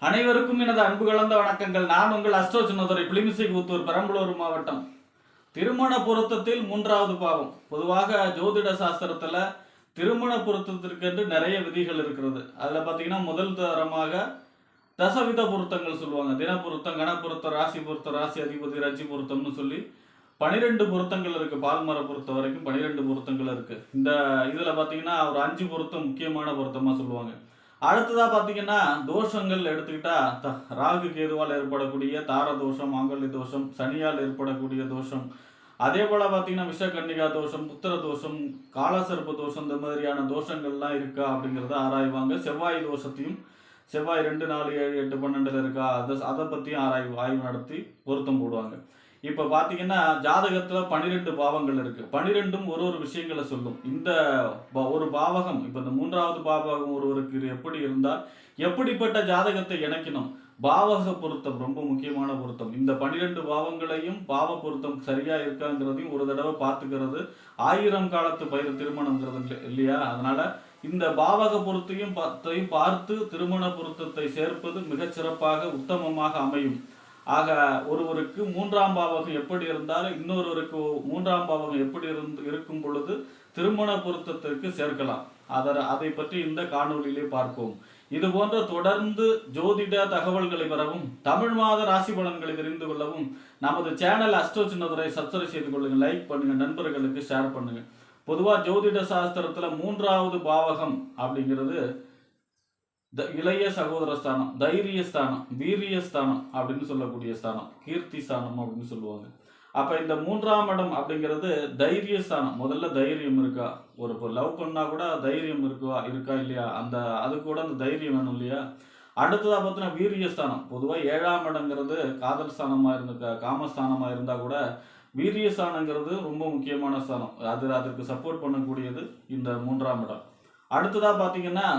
அனைவருக்கும் எனது அன்பு கலந்த வணக்கங்கள். நான் உங்கள் அஸ்ட்ரோ சின்னதுரை, புலிமிசைப்புத்தூர், பெரம்பலூர் மாவட்டம். திருமண பொருத்தத்தில் மூன்றாவது பாவம். பொதுவாக ஜோதிட சாஸ்திரத்துல திருமண பொருத்தத்திற்கென்று நிறைய விதிகள் இருக்கிறது. அதுல பாத்தீங்கன்னா முதல் தரமாக தசவித பொருத்தங்கள் சொல்லுவாங்க. தின பொருத்தம், கண பொருத்தம், ராசி பொருத்தம், ராசி அதிபதி, ரஜி பொருத்தம்னு சொல்லி 12 பொருத்தங்கள் இருக்கு. பால்மர பொறுத்த வரைக்கும் 12 பொருத்தங்கள் இருக்கு. இந்த இதுல பாத்தீங்கன்னா ஒரு 5 பொருத்தம் முக்கியமான பொருத்தமா சொல்லுவாங்க. அடுத்ததா பாத்தீங்கன்னா தோஷங்கள் எடுத்துக்கிட்டா ராகு கேதுவால் ஏற்படக்கூடிய தார தோஷம், மாங்கல்ய தோஷம், சனியால் ஏற்படக்கூடிய தோஷம், அதே போல பாத்தீங்கன்னா விஷக்கன்னிகா தோஷம், புத்திர தோஷம், காலசர்ப்ப தோஷம், இந்த மாதிரியான தோஷங்கள்லாம் இருக்கா அப்படிங்கிறத ஆராய்வாங்க. செவ்வாய் தோஷத்தையும், செவ்வாய் 2, 4, 7, 8, 12 இருக்கா அதை பத்தியும் ஆய்வு நடத்தி பொருத்தம் போடுவாங்க. இப்ப பாத்தீங்கன்னா ஜாதகத்துல 12 பாவங்கள் இருக்கு. 12ம் ஒரு விஷயங்களை சொல்லும். இந்த ஒரு பாவகம், இப்ப இந்த மூன்றாவது பாவகம் ஒருவருக்கு எப்படி இருந்தால் எப்படிப்பட்ட ஜாதகத்தை இணைக்கணும். பாவக பொருத்தம் ரொம்ப முக்கியமான பொருத்தம். இந்த 12 பாவங்களையும் பாவ பொருத்தம் சரியா இருக்காங்கிறதையும் ஒரு தடவை பார்த்துக்கிறது 1000 காலத்து பயிர் திருமணம்ங்கிறது இல்லையா? அதனால இந்த பாவக பொருத்தையும் பார்த்து திருமண பொருத்தத்தை சேர்ப்பது மிகச் சிறப்பாக உத்தமமாக அமையும். ஆக ஒருவருக்கு 3ஆம் பாவகம் எப்படி இருந்தாலும் இன்னொருவருக்கு 3ஆம் பாவகம் எப்படி இருக்கும் பொழுது திருமண பொருத்தத்திற்கு சேர்க்கலாம். அதை பற்றி இந்த காணொலியிலே பார்ப்போம். இது போன்ற தொடர்ந்து ஜோதிட தகவல்களை பெறவும், தமிழ் மாத ராசி பலன்களை தெரிந்து கொள்ளவும் நமது சேனல் அஸ்ட்ரோ சின்னதுரை சப்ஸ்கிரைப் செய்து கொள்ளுங்க, லைக் பண்ணுங்க, நண்பர்களுக்கு ஷேர் பண்ணுங்க. பொதுவா ஜோதிட சாஸ்திரத்துல 3வது பாவகம் அப்படிங்கிறது இளைய சகோதர ஸ்தானம், தைரிய ஸ்தானம், வீரிய ஸ்தானம் அப்படின்னு சொல்லக்கூடிய ஸ்தானம், கீர்த்தி ஸ்தானம் அப்படின்னு சொல்லுவாங்க. அப்ப இந்த 3ஆம் இடம் அப்படிங்கிறது தைரிய ஸ்தானம். முதல்ல தைரியம் இருக்கா, ஒரு லவ் பண்ணா கூட தைரியம் இருக்கா இல்லையா, அது கூட அந்த தைரியம் வேணும் இல்லையா. அடுத்ததா பார்த்தீங்கன்னா வீரிய ஸ்தானம். பொதுவாக 7ஆம் இடங்கிறது காதல் ஸ்தானமா இருந்த காமஸ்தானமா இருந்தா கூட வீரிய ஸ்தானங்கிறது ரொம்ப முக்கியமான ஸ்தானம். அதற்கு சப்போர்ட் பண்ணக்கூடியது இந்த 3ஆம் இடம். அடுத்ததா பார்த்தீங்கன்னா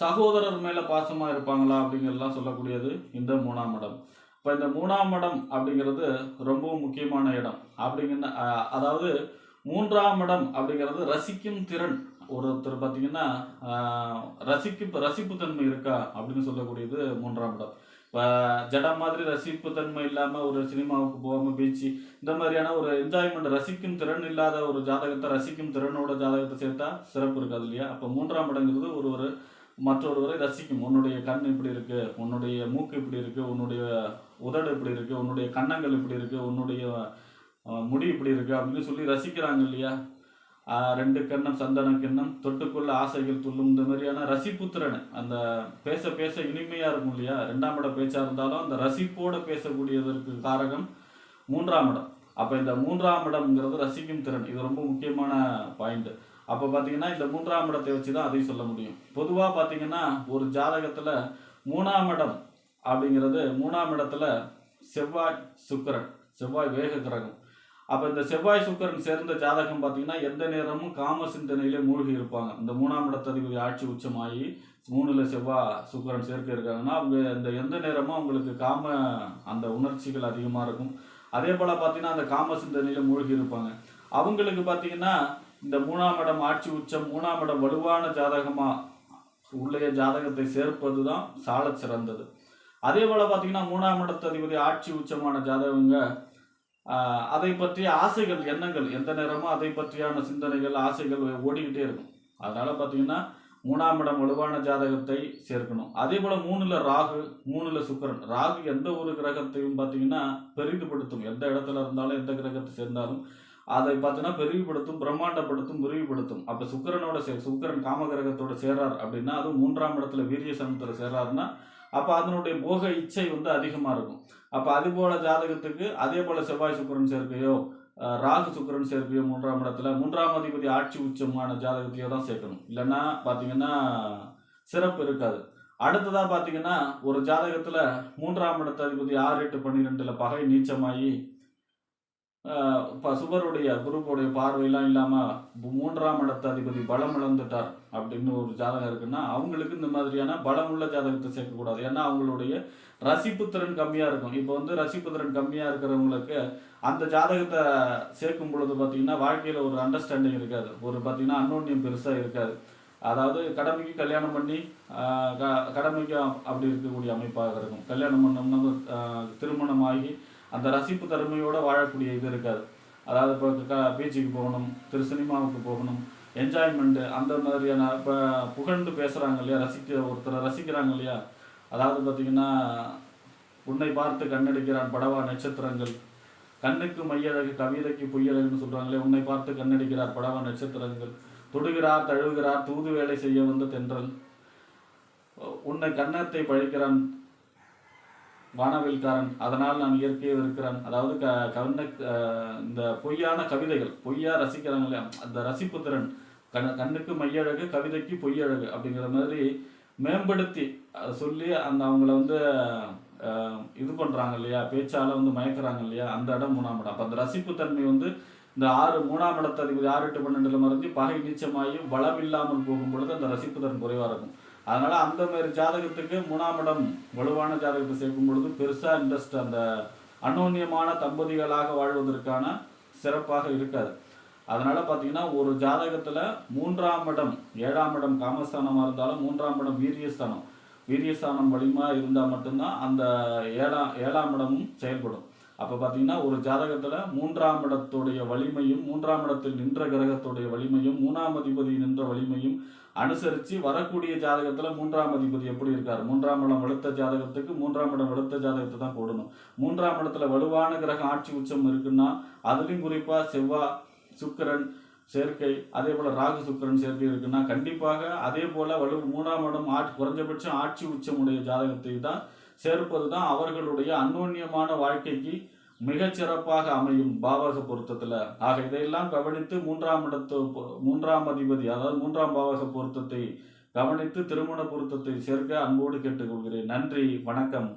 சகோதரர் மேல பாசமா இருப்பாங்களா அப்படிங்கிறதுலாம் சொல்லக்கூடியது இந்த 3ஆம் இடம். இப்போ இந்த 3ஆம் இடம் அப்படிங்கிறது ரொம்பவும் முக்கியமான இடம். அதாவது 3ஆம் இடம் அப்படிங்கிறது ரசிக்கும் திறன். ஒருத்தர் பார்த்தீங்கன்னா ரசிப்பு தன்மை இருக்கா அப்படின்னு சொல்லக்கூடியது 3ஆம் இடம். இப்போ ஜடம் மாதிரி ரசிப்பு தன்மை இல்லாமல் ஒரு சினிமாவுக்கு போகாமல் பீச்சு இந்த மாதிரியான ஒரு என்ஜாய்மெண்ட், ரசிக்கும் திறன் இல்லாத ஒரு ஜாதகத்தை ரசிக்கும் திறனோட ஜாதகத்தை சேர்த்தா சிறப்பு இருக்காது இல்லையா. அப்போ 3ஆம் இடங்கிறது ஒரு மற்றொருவரை ரசிக்கும். உன்னுடைய கண் இப்படி இருக்கு, உன்னுடைய மூக்கு இப்படி இருக்கு, உன்னுடைய உதடு இப்படி இருக்கு, உன்னுடைய கன்னங்கள் இப்படி இருக்கு, உன்னுடைய முடி இப்படி இருக்கு அப்படின்னு சொல்லி ரசிக்கிறாங்க இல்லையா. 2 கண்ணம் சந்தன கிண்ணம் தொட்டுக்குள்ள ஆசைகள் துள்ளும், இந்த மாதிரியான ரசிப்புத்திறன். அந்த பேச பேச இனிமையா இருக்கும் இல்லையா. 2ஆம் இட பேச்சா இருந்தாலும் அந்த ரசிப்போட பேசக்கூடியதற்கு காரகம் 3ஆம் இடம். அப்ப இந்த 3ஆம் இடம்ங்கிறது ரசிக்கும் திறன். இது ரொம்ப முக்கியமான பாயிண்ட். அப்போ பார்த்தீங்கன்னா இந்த 3ஆம் இடத்தை வச்சு தான் அதையும் சொல்ல முடியும். பொதுவாக பார்த்தீங்கன்னா ஒரு ஜாதகத்தில் 3ஆம் இடம் அப்படிங்கிறது 3ஆம் இடத்துல செவ்வாய் சுக்கிரன், செவ்வாய் வேக கிரகம். அப்போ இந்த செவ்வாய் சுக்கிரன் சேர்ந்த ஜாதகம் பார்த்தீங்கன்னா எந்த நேரமும் காம சிந்தனையிலே மூழ்கி இருப்பாங்க. இந்த 3ஆம் இடத்ததிபதி ஆட்சி உச்சமாகி 3ல் செவ்வாய் சுக்கிரன் சேர்க்க இருக்காங்கன்னா அவங்க இந்த எந்த நேரமும் அவங்களுக்கு அந்த உணர்ச்சிகள் அதிகமாக இருக்கும். அதே போல் பார்த்தீங்கன்னா அந்த காம சிந்தனையில மூழ்கி இருப்பாங்க. அவங்களுக்கு பார்த்தீங்கன்னா இந்த 3ஆம் இடம் ஆட்சி உச்சம், 3ஆம் இடம் வலுவான ஜாதகமா உள்ள ஜாதகத்தை சேர்ப்பது தான் சால சிறந்தது. அதே போல பார்த்தீங்கன்னா 3ஆம் இடத்ததிபதி ஆட்சி உச்சமான ஜாதகங்க அதை பற்றிய ஆசைகள், எண்ணங்கள் எந்த நேரமும் அதை பற்றியான சிந்தனைகள், ஆசைகள் ஓடிக்கிட்டே இருக்கும். அதனால பார்த்தீங்கன்னா 3ஆம் இடம் வலுவான ஜாதகத்தை சேர்க்கணும். அதே போல 3ல் ராகு, 3ல் சுக்கிரன். ராகு எந்த ஒரு கிரகத்தையும் பார்த்தீங்கன்னா பெரிதுபடுத்தும். எந்த இடத்துல இருந்தாலும் எந்த கிரகத்தை சேர்ந்தாலும் அதை பார்த்தீங்கன்னா பெரிவுபடுத்தும், பிரம்மாண்டப்படுத்தும், விரிவுபடுத்தும். அப்போ சுக்கிரன் காம கிரகத்தோட சேர்றார் அப்படின்னா, அதுவும் 3ஆம் இடத்துல வீரிய சமத்துல சேர்றாருன்னா அப்போ அதனுடைய போக இச்சை அதிகமாக இருக்கும். அப்போ அது போல ஜாதகத்துக்கு அதே போல செவ்வாய் சுக்கிரன் சேர்க்கையோ ராகு சுக்கிரன் சேர்க்கையோ 3ஆம் இடத்துல 3ஆம் அதிபதி ஆட்சி உச்சமான ஜாதகத்தையோ தான் சேர்க்கணும். இல்லைன்னா பார்த்தீங்கன்னா சிறப்பு இருக்காது. அடுத்ததாக பார்த்தீங்கன்னா ஒரு ஜாதகத்தில் 3ஆம் இடத்த அதிபதி 6, 8, 12ல் பகை நீச்சமாகி சுபருடைய குருவுடைய பார்வையெல்லாம் இல்லாமல் 3ஆம் இடத்த அதிபதி பலம் இழந்துட்டார் அப்படின்னு ஒரு ஜாதகம் இருக்குன்னா அவங்களுக்கு இந்த மாதிரியான பலமுள்ள ஜாதகத்தை சேர்க்கக்கூடாது. ஏன்னா அவங்களுடைய ரசிப்புத்திறன் கம்மியாக இருக்கும். இப்போ ரசிப்புத்திறன் கம்மியாக இருக்கிறவங்களுக்கு அந்த ஜாதகத்தை சேர்க்கும் பொழுது பார்த்தீங்கன்னா வாழ்க்கையில் ஒரு அண்டர்ஸ்டாண்டிங் இருக்காது, ஒரு பார்த்தீங்கன்னா அன்னோன்யம் பெருசாக இருக்காது. அதாவது கடமைக்கு கல்யாணம் பண்ணி கடமைக்கு அப்படி இருக்கக்கூடிய அமைப்பாக இருக்கும். கல்யாணம் பண்ணோம்னா திருமணமாகி அந்த ரசிப்பு தன்மையோடு வாழக்கூடிய இது இருக்காது. அதாவது இப்போ பீச்சுக்கு போகணும், சினிமாவுக்கு போகணும், என்ஜாய்மெண்ட்டு அந்த மாதிரியான இப்போ புகழ்ந்து பேசுகிறாங்க இல்லையா, ஒருத்தரை ரசிக்கிறாங்க இல்லையா. அதாவது பார்த்திங்கன்னா, உன்னை பார்த்து கண்ணடிக்கிறான் படவா நட்சத்திரங்கள், கண்ணுக்கு மையழகு கவிதைக்கு பொய்யழகுன்னு சொல்கிறாங்களே, உன்னை பார்த்து கண்ணடிக்கிறார் படவா நட்சத்திரங்கள், தொடுகிறார் தழுவுகிறார் தூது வேலை செய்ய வந்த தென்றல், உன்னை கன்னத்தை பழிக்கிறான் வானவில்காரன், அதனால் நான் இயற்கையை இருக்கிறான். அதாவது இந்த பொய்யான கவிதைகள், பொய்யா ரசிக்கிறாங்க இல்லையா, அந்த ரசிப்பு திறன், கண்ணுக்கு மையழகு கவிதைக்கு பொய்யழகு அப்படிங்கிற மாதிரி மேம்படுத்தி அதை சொல்லி அவங்கள இது பண்ணுறாங்க இல்லையா, பேச்சால் மயக்கிறாங்க இல்லையா, அந்த இடம் 3ஆம் இடம். அப்போ அந்த ரசிப்பு தன்மை இந்த 3ஆம் இடத்து அதிபதி 6, 8, 12 மறைஞ்சு பகை நீச்சமாகி பலம் இல்லாமல் போகும் பொழுது அந்த ரசிப்பு தன் குறைவாக இருக்கும். அதனால அந்த மாதிரி ஜாதகத்துக்கு 3ஆம் இடம் வலுவான ஜாதகத்தை சேர்க்கும் பொழுது பெருசாக இன்ட்ரெஸ்ட் அந்த அன்னோன்யமான தம்பதிகளாக வாழ்வதற்கான சிறப்பாக இருக்காது. அதனால பார்த்தீங்கன்னா ஒரு ஜாதகத்தில் 3ஆம் இடம் 7ஆம் இடம் காமஸ்தானமாக இருந்தாலும் 3ஆம் இடம் வீரியஸ்தானம் வலிமையாக இருந்தால் மட்டும்தான் அந்த 7ஆம் இடமும் செயல்படும். அப்போ பார்த்தீங்கன்னா ஒரு ஜாதகத்தில் 3ஆம் இடத்துடைய வலிமையும் 3ஆம் இடத்தில் நின்ற கிரகத்துடைய வலிமையும் 3ஆம் அதிபதி நின்ற வலிமையும் அனுசரித்து வரக்கூடிய ஜாதகத்தில் 3ஆம் அதிபதி எப்படி இருக்கார், 3ஆம் இடம் வலுத்த ஜாதகத்துக்கு 3ஆம் இடம் வலுத்த ஜாதகத்தை தான் போடணும். 3ஆம் இடத்துல வலுவான கிரகம் ஆட்சி உச்சம் இருக்குன்னா அதுலேயும் குறிப்பாக செவ்வாய் சுக்கிரன் சேர்க்கை, அதே போல் ராகு சுக்கிரன் சேர்க்கை இருக்குன்னா கண்டிப்பாக அதே போல் 3ஆம் இடம் குறைஞ்சபட்சம் ஆட்சி உச்சமுடைய ஜாதகத்தை தான் சேர்ப்பது தான் அவர்களுடைய அன்னோன்யமான வாழ்க்கைக்கு மிகச்சிறப்பாக அமையும் பாவக பொருத்தத்தில். ஆக இதையெல்லாம் கவனித்து 3ஆம் அதிபதி அதாவது 3ஆம் பாவக பொருத்தத்தை கவனித்து திருமண பொருத்தத்தை சேர்க்க அன்போடு கேட்டுக்கொள்கிறேன். நன்றி, வணக்கம்.